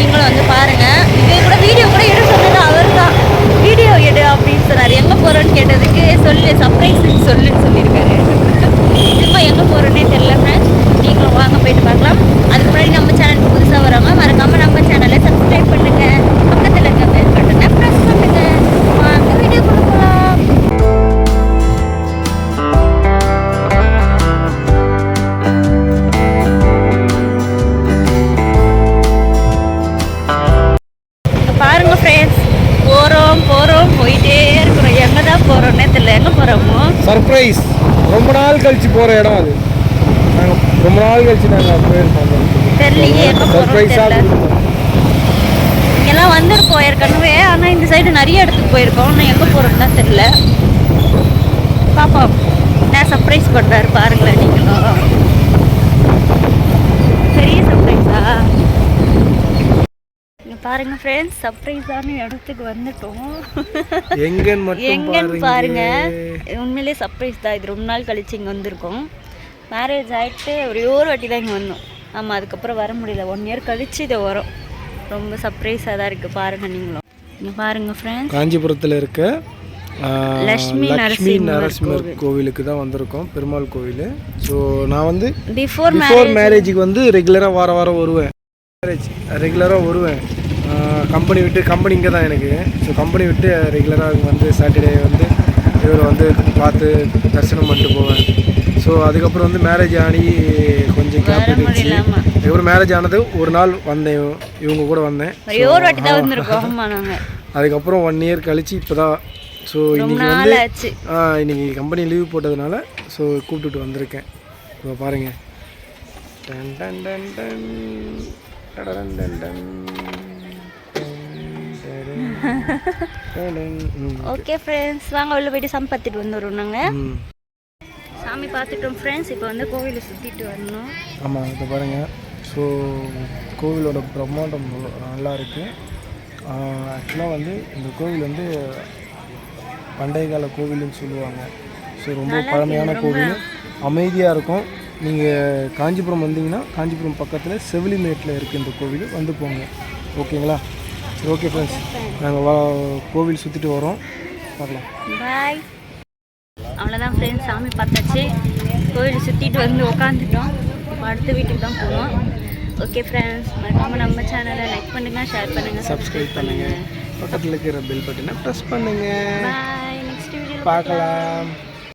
நீங்களும் வந்து பாருங்கள். இதே கூட வீடியோ கூட எடுக்க சொன்னது அவர் தான். வீடியோ எடு அப்படின்னு சொன்னார். எங்கே போகிறோன்னு கேட்டதுக்கு சர்ப்ரைஸ் சொல்லுன்னு சொல்லியிருக்காரு. திரும்ப எங்கே போகிறோன்னே தெரியல ஃப்ரெண்ட்ஸ். நீங்களும் வாங்க போயிட்டு பார்க்கலாம். அதுக்கு முன்னாடி நம்ம சேனலுக்கு புதுசாக வராங்க, மறக்காமல் நம்ம சேனலை சப்ஸ்கிரைப் பண்ணுங்கள். பக்கத்தில் இருக்க பெல் பட்டனை ப்ரெஸ் பண்ணுங்கள். வாங்க வீடியோ கொடுக்கலாம். பாருங்க ஃப்ரெண்ட்ஸ், போகிறோம் போயிட்டே இருக்கிறோம். எங்கே தான் போகிறோன்னே தெரியல. எங்கே போகிறோமோ சர்ப்ரைஸ். ரொம்ப நாள் கழிச்சு போகிற இடம் அது. நாங்கள் ரொம்ப நாள் கழிச்சு நாங்கள் போயிருக்கோம். தெரியலையே எங்கே போகிறோம் தெரியல. இங்கெல்லாம் வந்துருக்கோம் ஏற்கனவே. ஆனால் இந்த சைடு நிறைய இடத்துக்கு போயிருக்கோம். ஆனால் எங்கே போகிறோன்னு தான் தெரியல. பாப்போம். நான் சர்ப்ரைஸ் பண்ணுறாரு பாருங்களேன் நீங்களும். பெரிய சர்ப்ரைஸா? பாருங்க ஃப்ரெண்ட்ஸ், சர்ப்ரைஸான இடத்துக்கு வந்துட்டோம். எங்கன்னு பாருங்க. உண்மையிலே சர்ப்ரைஸ் தான். இது ரொம்ப நாள் கழிச்சு இங்கே வந்திருக்கோம். மேரேஜ் ஆகிட்டு ஒரே ஒரு வாட்டி தான் இங்கே வந்தோம். ஆமாம், அதுக்கப்புறம் வர முடியல. 1 இயர் கழிச்சு இதை வரும். ரொம்ப சர்ப்ரைஸாக தான் இருக்குது. பாருங்கள் நீங்களும். இங்கே பாருங்கள் ஃப்ரெண்ட்ஸ், காஞ்சிபுரத்தில் இருக்க லக்ஷ்மி நரசிம்மர் கோவிலுக்கு தான் வந்திருக்கோம். பெருமாள் கோவில். ஸோ நான் வந்து பிஃபோர் மேரேஜுக்கு வந்து ரெகுலராக வாரம் வருவேன். ரெகுலராக வருவேன். கம்பெனி இங்கே தான் எனக்கு. ஸோ கம்பெனி விட்டு ரெகுலராக வந்து சாட்டர்டே வந்து இவர் வந்து பார்த்து தரிசனம் பண்ணிட்டு போவேன். ஸோ அதுக்கப்புறம் வந்து மேரேஜ் ஆகி கொஞ்சம் கேப் இருந்துச்சு. அதுக்கப்புறம் மேரேஜ் ஆனது ஒரு நாள் வந்தேன், இவங்க கூட வந்தேன். அதுக்கப்புறம் 1 இயர் கழிச்சு இப்போ தான். ஸோ இன்றைக்கி வந்து இன்றைக்கி கம்பெனி லீவ் போட்டதுனால ஸோ கூப்பிட்டுட்டு வந்திருக்கேன். இப்போ பாருங்கள். Done done done done done done done. Okay friends, வாங்க உள்ள போய்ட்டு சாமி பார்த்துட்டு வந்துடுறோம். நாங்கள் சாமி பார்த்துட்டோம் ஃப்ரெண்ட்ஸ். இப்போ வந்து கோவிலை சுற்றிட்டு வரணும். ஆமாம், இப்போ பாருங்கள். ஸோ கோவிலோட பிரம்மாண்டம் நல்லா இருக்குது. ஆக்சுவலாக வந்து இந்த கோவில் வந்து பண்டைய கால கோவில்னு சொல்லுவாங்க. ஸோ ரொம்ப பழமையான கோவில், அமைதியாக இருக்கும். நீங்கள் காஞ்சிபுரம் வந்தீங்கன்னா காஞ்சிபுரம் பக்கத்தில் செவிலிமேட்டில் இருக்குது இந்த கோவில். வந்து போங்க, ஓகேங்களா? சரி, ஓகே ஃப்ரெண்ட்ஸ், நாங்கள் கோவில் சுற்றிட்டு வரோம். பார்க்கலாம். பாய். அவ்வளோதான் ஃப்ரெண்ட்ஸ், சாமி பார்த்தாச்சு. கோவில் சுற்றிட்டு வந்து உட்காந்துட்டோம். இப்போ அடுத்த வீட்டுக்கு தான் போவோம். ஓகே ஃப்ரெண்ட்ஸ், மறக்காமல் நம்ம சேனலை லைக் பண்ணுங்கள், ஷேர் பண்ணுங்கள், சப்ஸ்கிரைப் பண்ணுங்கள். பக்கத்தில் இருக்கிற பெல் பட்டனை ப்ரெஸ் பண்ணுங்கள். பாய். நெக்ஸ்ட் வீடியோ பார்க்கலாம்.